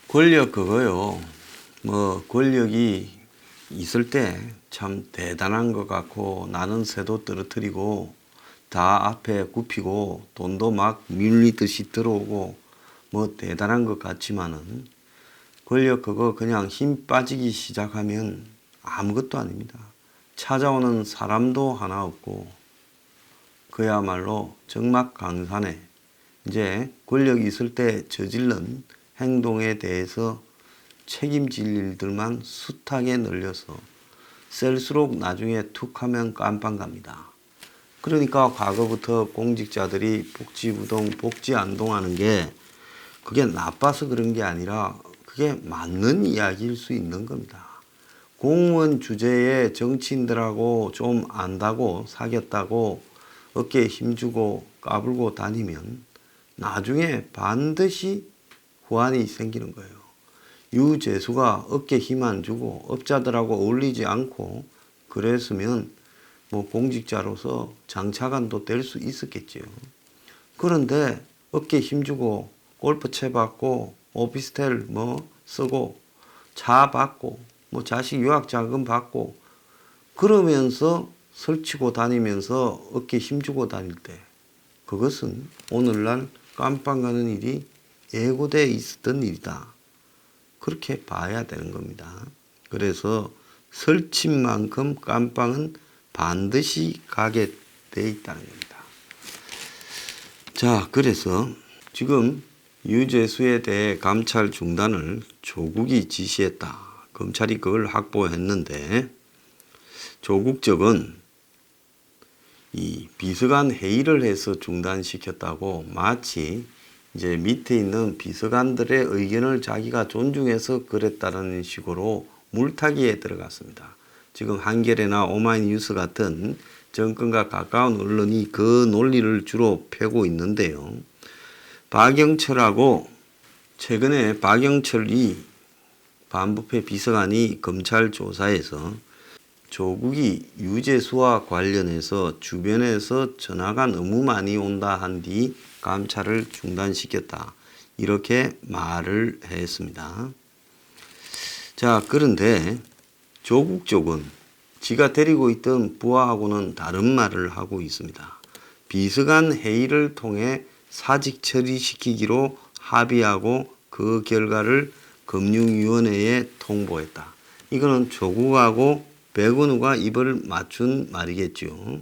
권력 그거요. 뭐 권력이 있을 때 참 대단한 것 같고 나는 새도 떨어뜨리고 다 앞에 굽히고 돈도 막 밀리듯이 들어오고 뭐 대단한 것 같지만은 권력 그거 그냥 힘 빠지기 시작하면 아무것도 아닙니다. 찾아오는 사람도 하나 없고 그야말로 적막강산에 이제 권력이 있을 때 저질른 행동에 대해서 책임질 일들만 숱하게 늘려서 셀수록 나중에 툭 하면 깜빵 갑니다. 그러니까 과거부터 공직자들이 복지부동, 복지안동하는 게 그게 나빠서 그런 게 아니라 그게 맞는 이야기일 수 있는 겁니다. 공무원 주제에 정치인들하고 좀 안다고 사귀었다고 어깨에 힘주고 까불고 다니면 나중에 반드시 후환이 생기는 거예요. 유재수가 어깨 힘 안 주고 업자들하고 어울리지 않고 그랬으면 뭐 공직자로서 장차관도 될 수 있었겠지요. 그런데 어깨 힘주고 골프채 받고 오피스텔 뭐 쓰고 차 받고 뭐 자식 유학 자금 받고 그러면서 설치고 다니면서 어깨 힘주고 다닐 때 그것은 오늘날 깜빵 가는 일이 예고돼 있었던 일이다. 그렇게 봐야 되는 겁니다. 그래서 설친 만큼 깜빵은 반드시 가게 돼 있다는 겁니다. 자, 그래서 지금 유재수에 대해 감찰 중단을 조국이 지시했다. 검찰이 그걸 확보했는데 조국 측은 이 비서관 회의를 해서 중단시켰다고 마치 이제 밑에 있는 비서관들의 의견을 자기가 존중해서 그랬다는 식으로 물타기에 들어갔습니다. 지금 한겨레나 오마이뉴스 같은 정권과 가까운 언론이 그 논리를 주로 펴고 있는데요. 박영철하고 최근에 박영철이 반부패 비서관이 검찰 조사에서 조국이 유재수와 관련해서 주변에서 전화가 너무 많이 온다 한 뒤 감찰을 중단시켰다. 이렇게 말을 했습니다. 자, 그런데 조국 쪽은 지가 데리고 있던 부하하고는 다른 말을 하고 있습니다. 비서관 회의를 통해 사직 처리시키기로 합의하고 그 결과를 금융위원회에 통보했다. 이거는 조국하고 백은우가 입을 맞춘 말이겠죠.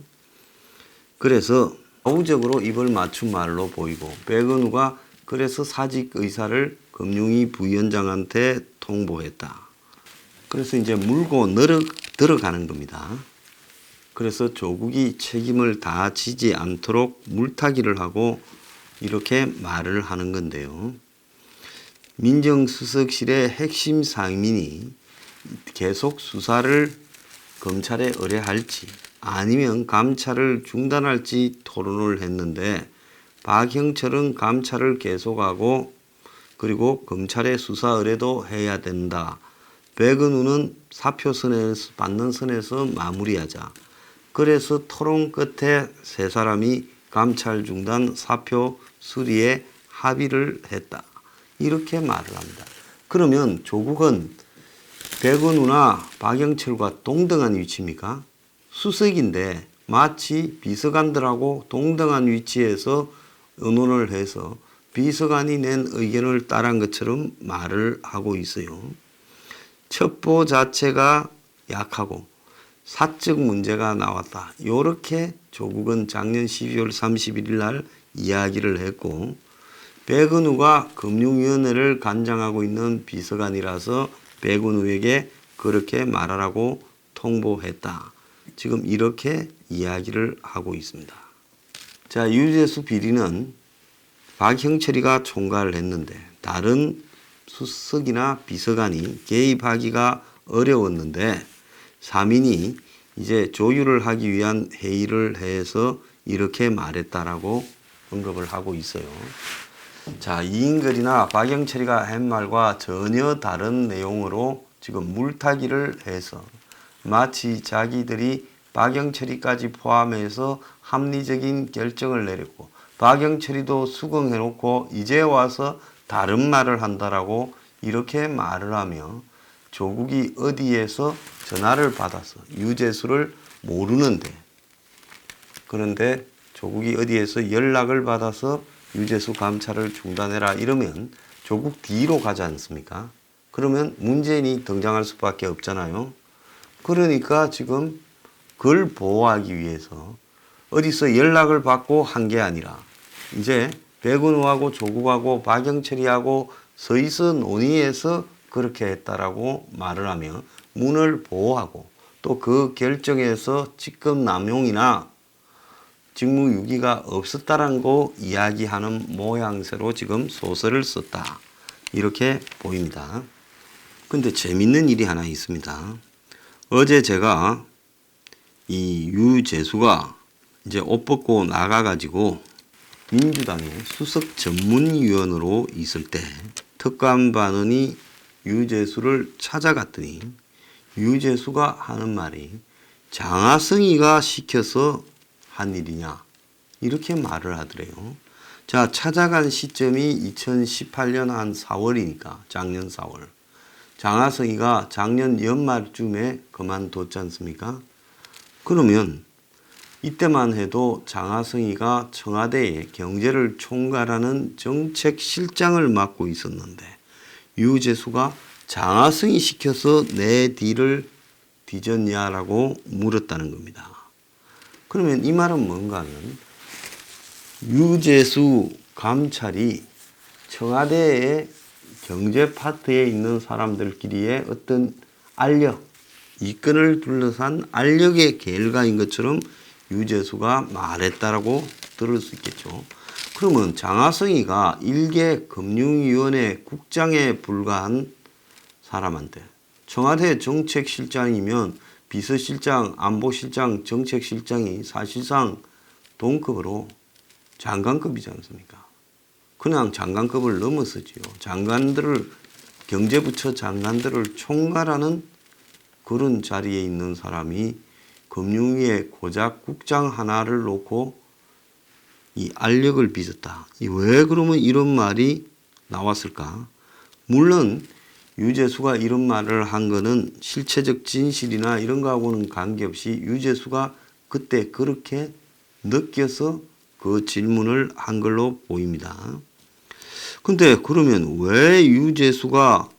그래서 우적으로 입을 맞춘 말로 보이고 백은우가 그래서 사직 의사를 금융위 부위원장한테 통보했다. 그래서 이제 물고 들어가는 겁니다. 그래서 조국이 책임을 다 지지 않도록 물타기를 하고 이렇게 말을 하는 건데요. 민정수석실의 핵심 상임인이 계속 수사를 검찰에 의뢰할지 아니면 감찰을 중단할지 토론을 했는데 박형철은 감찰을 계속하고 그리고 검찰의 수사 의뢰도 해야 된다. 백은우는 사표 선에서 받는 선에서 마무리하자. 그래서 토론 끝에 세 사람이 감찰 중단 사표 수리에 합의를 했다. 이렇게 말을 합니다. 그러면 조국은 백은우나 박영철과 동등한 위치입니까? 수석인데 마치 비서관들하고 동등한 위치에서 의논을 해서 비서관이 낸 의견을 따른 것처럼 말을 하고 있어요. 첩보 자체가 약하고 사적 문제가 나왔다. 이렇게 조국은 작년 12월 31일 날 이야기를 했고 백은우가 금융위원회를 관장하고 있는 비서관이라서 백은우에게 그렇게 말하라고 통보했다. 지금 이렇게 이야기를 하고 있습니다. 자, 유재수 비리는 박형철이가 총괄을 했는데 다른 수석이나 비서관이 개입하기가 어려웠는데 3인이 이제 조율을 하기 위한 회의를 해서 이렇게 말했다라고 언급을 하고 있어요. 자, 이인걸이나 박영철이가 한 말과 전혀 다른 내용으로 지금 물타기를 해서 마치 자기들이 박영철이까지 포함해서 합리적인 결정을 내렸고 박영철이도 수긍해놓고 이제 와서 다른 말을 한다라고 이렇게 말을 하며 조국이 어디에서 전화를 받아서 유재수를 모르는데, 그런데 조국이 어디에서 연락을 받아서 유재수 감찰을 중단해라 이러면 조국 뒤로 가지 않습니까? 그러면 문재인이 등장할 수밖에 없잖아요. 그러니까 지금 그걸 보호하기 위해서 어디서 연락을 받고 한 게 아니라 이제 백은우하고 조국하고 박영철이하고 서있어 논의해서 그렇게 했다라고 말을 하며 문을 보호하고 또 그 결정에서 직권 남용이나 직무유기가 없었다는 거 이야기하는 모양새로 지금 소설을 썼다. 이렇게 보입니다. 근데 재밌는 일이 하나 있습니다. 어제 제가 이 유재수가 이제 옷 벗고 나가가지고 민주당의 수석 전문위원으로 있을 때 특감반원이 유재수를 찾아갔더니 유재수가 하는 말이 장하성이가 시켜서 한 일이냐 이렇게 말을 하더래요. 자, 찾아간 시점이 2018년 한 4월이니까 작년 4월. 장하성이가 작년 연말쯤에 그만뒀지 않습니까? 그러면 이때만 해도 장하성이가 청와대의 경제를 총괄하는 정책실장을 맡고 있었는데 유재수가 장하성이 시켜서 내 뒤를 뒤졌냐라고 물었다는 겁니다. 그러면 이 말은 뭔가 하면 유재수 감찰이 청와대의 경제 파트에 있는 사람들끼리의 어떤 알력, 이권을 둘러싼 알력의 결과인 것처럼 유재수가 말했다라고 들을 수 있겠죠. 그러면 장하성이가 일개 금융위원회 국장에 불과한 사람한테 청와대 정책실장이면 비서실장, 안보실장, 정책실장이 사실상 동급으로 장관급이지 않습니까? 그냥 장관급을 넘어서지요. 장관들을, 경제부처 장관들을 총괄하는 그런 자리에 있는 사람이 금융위에 고작 국장 하나를 놓고 이 알력을 빚었다. 왜 그러면 이런 말이 나왔을까? 물론 유재수가 이런 말을 한 거는 실체적 진실이나 이런 거하고는 관계없이 유재수가 그때 그렇게 느껴서 그 질문을 한 걸로 보입니다. 근데 그러면 왜 유재수가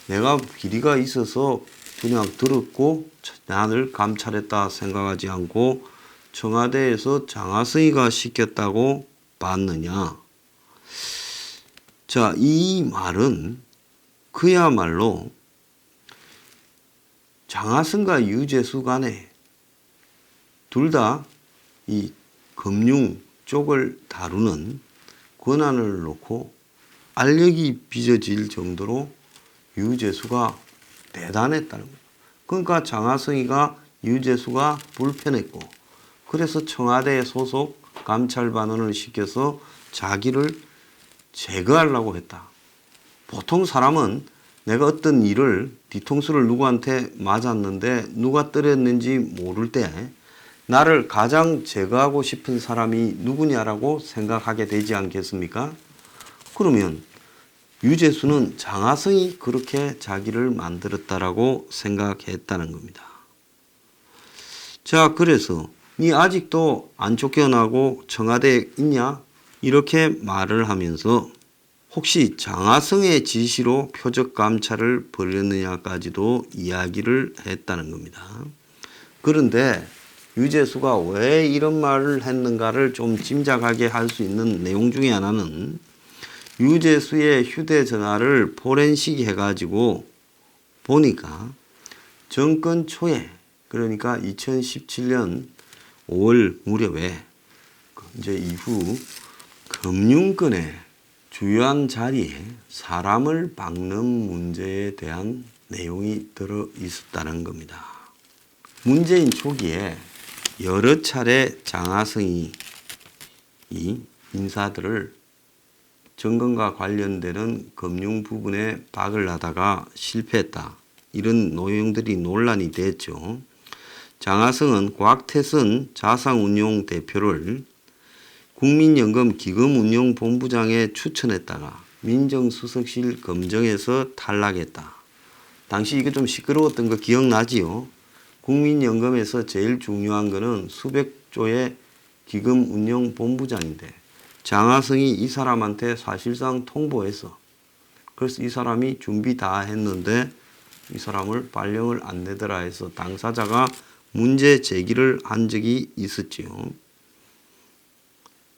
내가 비리가 있어서 그냥 들었고 나를 감찰했다 생각하지 않고 청와대에서 장하성이가 시켰다고 봤느냐? 자, 이 말은 그야말로 장하성과 유재수 간에 둘 다 이 금융 쪽을 다루는 권한을 놓고 알력이 빚어질 정도로 유재수가 대단했다는 거예요. 그러니까 장하성이가 유재수가 불편했고 그래서 청와대 소속 감찰반원을 시켜서 자기를 제거하려고 했다. 보통 사람은 내가 어떤 일을 뒤통수를 누구한테 맞았는데 누가 때렸는지 모를 때 나를 가장 제거하고 싶은 사람이 누구냐라고 생각하게 되지 않겠습니까? 그러면 유재수는 장하성이 그렇게 자기를 만들었다라고 생각했다는 겁니다. 자, 그래서 니 아직도 안 쫓겨나고 청와대에 있냐? 이렇게 말을 하면서 혹시 장하성의 지시로 표적 감찰을 벌였느냐까지도 이야기를 했다는 겁니다. 그런데 유재수가 왜 이런 말을 했는가를 좀 짐작하게 할 수 있는 내용 중에 하나는 유재수의 휴대전화를 포렌식 해가지고 보니까 정권 초에 그러니까 2017년 5월 무렵에 이제 이후 금융권의 주요한 자리에 사람을 박는 문제에 대한 내용이 들어 있었다는 겁니다. 문재인 초기에 여러 차례 장하성이 이 인사들을 정권과 관련되는 금융 부분에 박을 하다가 실패했다. 이런 내용들이 논란이 됐죠. 장하성은 곽태선 자산운용 대표를 국민연금 기금운용본부장에 추천했다가 민정수석실 검증에서 탈락했다. 당시 이거 좀 시끄러웠던 거 기억나지요? 국민연금에서 제일 중요한 거는 수백조의 기금운용본부장인데 장하성이 이 사람한테 사실상 통보했어. 그래서 이 사람이 준비 다 했는데 이 사람을 발령을 안 내더라 해서 당사자가 문제 제기를 한 적이 있었지요.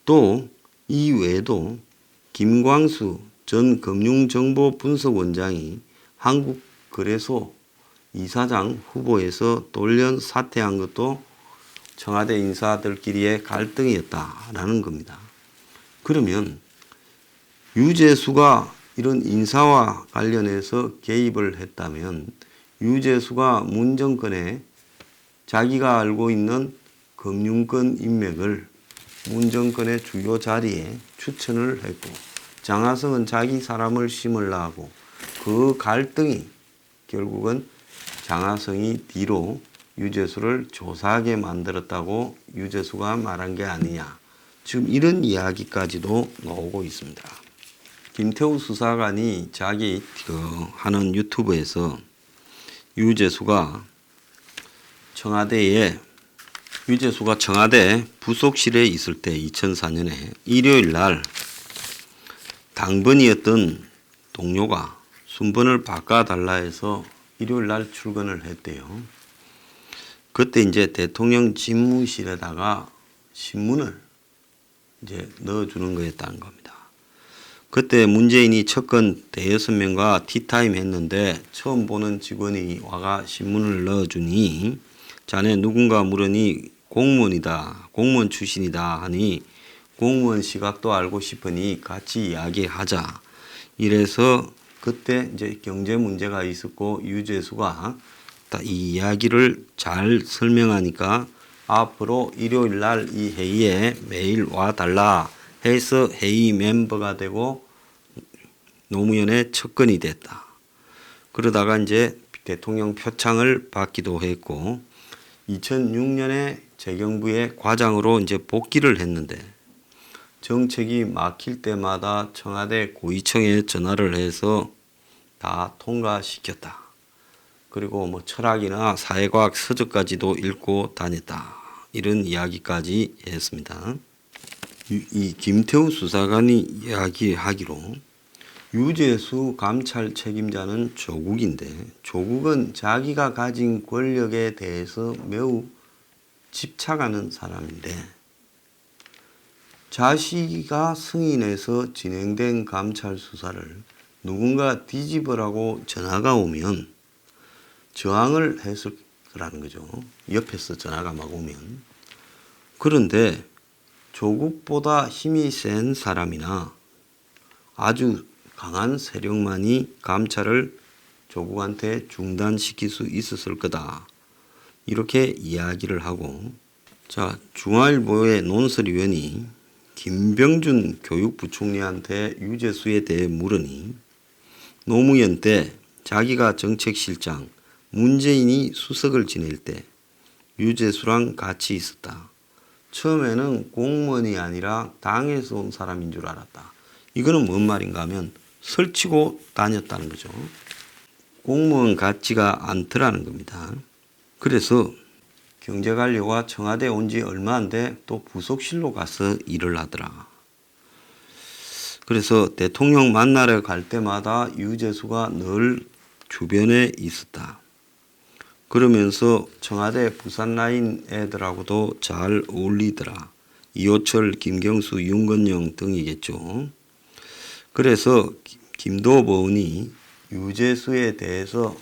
또 이 외에도 김광수 전 금융정보분석원장이 한국거래소 이사장 후보에서 돌연 사퇴한 것도 청와대 인사들끼리의 갈등이었다라는 겁니다. 그러면 유재수가 이런 인사와 관련해서 개입을 했다면 유재수가 문 정권에 자기가 알고 있는 금융권 인맥을 문 정권의 주요 자리에 추천을 했고 장하성은 자기 사람을 심으려 하고 그 갈등이 결국은 장하성이 뒤로 유재수를 조사하게 만들었다고 유재수가 말한 게 아니냐. 지금 이런 이야기까지도 나오고 있습니다. 김태우 수사관이 자기 하는 유튜브에서 유재수가 청와대 부속실에 있을 때 2004년에 일요일 날 당번이었던 동료가 순번을 바꿔달라 해서 일요일 날 출근을 했대요. 그때 이제 대통령 집무실에다가 신문을 이제 넣어주는 거였다는 겁니다. 그때 문재인이 첫건 대여섯 명과 티타임 했는데 처음 보는 직원이 와가 신문을 넣어주니 자네 누군가 물으니 공무원이다. 공무원 출신이다 하니 공무원 시각도 알고 싶으니 같이 이야기하자. 이래서 그때 이제 경제 문제가 있었고 유재수가 이 이야기를 잘 설명하니까 앞으로 일요일 날 이 회의에 매일 와달라 해서 회의 멤버가 되고 노무현의 측근이 됐다. 그러다가 이제 대통령 표창을 받기도 했고 2006년에 재경부의 과장으로 이제 복귀를 했는데 정책이 막힐 때마다 청와대 고위청에 전화를 해서 다 통과시켰다. 그리고 뭐 철학이나 사회과학 서적까지도 읽고 다녔다. 이런 이야기까지 했습니다. 이 김태우 수사관이 이야기하기로 유재수 감찰 책임자는 조국인데 조국은 자기가 가진 권력에 대해서 매우 집착하는 사람인데 자시가 승인해서 진행된 감찰 수사를 누군가 뒤집으라고 전화가 오면 저항을 했을 거라는 거죠. 옆에서 전화가 막 오면. 그런데 조국보다 힘이 센 사람이나 아주 강한 세력만이 감찰을 조국한테 중단시킬 수 있었을 거다. 이렇게 이야기를 하고 자 중앙일보의 논설위원이 김병준 교육부총리한테 유재수에 대해 물으니 노무현 때 자기가 정책실장 문재인이 수석을 지낼 때 유재수랑 같이 있었다. 처음에는 공무원이 아니라 당에서 온 사람인 줄 알았다. 이거는 뭔 말인가 하면 설치고 다녔다는 거죠. 공무원 같지가 않더라는 겁니다. 그래서 경제관료가 청와대에 온 지 얼마 안 돼 또 부속실로 가서 일을 하더라. 그래서 대통령 만나러 갈 때마다 유재수가 늘 주변에 있었다. 그러면서 청와대 부산라인 애들하고도 잘 어울리더라. 이호철, 김경수, 윤건영 등이겠죠. 그래서 김도보은이 유재수에 대해서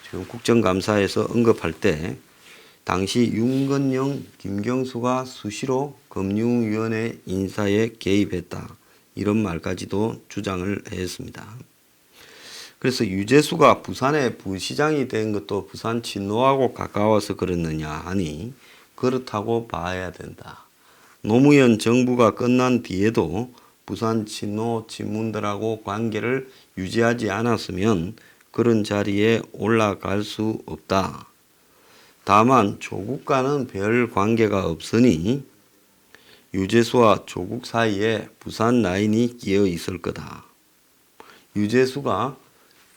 지금 국정감사에서 언급할 때 당시 윤건영, 김경수가 수시로 금융위원회 인사에 개입했다. 이런 말까지도 주장을 했습니다. 그래서 유재수가 부산의 부시장이 된 것도 부산 친노하고 가까워서 그랬느냐 하니 그렇다고 봐야 된다. 노무현 정부가 끝난 뒤에도 부산 친노 친문들하고 관계를 유지하지 않았으면 그런 자리에 올라갈 수 없다. 다만 조국과는 별 관계가 없으니 유재수와 조국 사이에 부산 라인이 끼어 있을 거다. 유재수가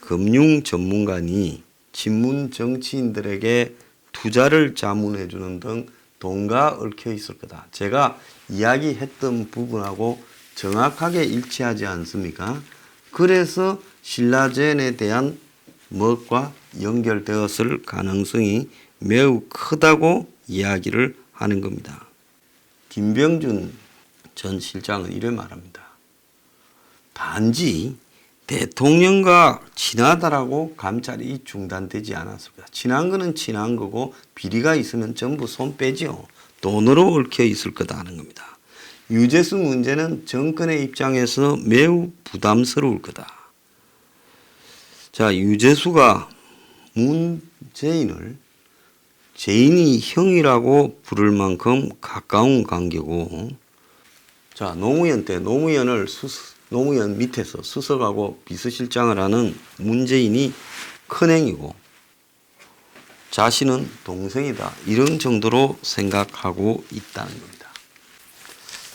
금융 전문가니 친문 정치인들에게 투자를 자문해 주는 등 돈과 얽혀 있을 거다. 제가 이야기했던 부분하고 정확하게 일치하지 않습니까? 그래서 신라젠에 대한 것과 연결되었을 가능성이 매우 크다고 이야기를 하는 겁니다. 김병준 전 실장은 이래 말합니다. 단지 대통령과 친하다라고 감찰이 중단되지 않았습니다. 친한 거는 친한 거고 비리가 있으면 전부 손 빼지요. 돈으로 얽혀 있을 거다 하는 겁니다. 유재수 문제는 정권의 입장에서 매우 부담스러울 거다. 자, 유재수가 문재인을 재인이 형이라고 부를 만큼 가까운 관계고, 자, 노무현 때 노무현 밑에서 수석하고 비서실장을 하는 문재인이 큰형이고 자신은 동생이다. 이런 정도로 생각하고 있다는 겁니다.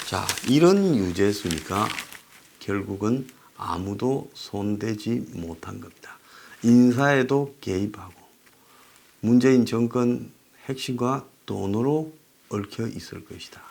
자, 이런 유재수니까 결국은 아무도 손대지 못한 겁니다. 인사에도 개입하고 문재인 정권 핵심과 돈으로 얽혀 있을 것이다.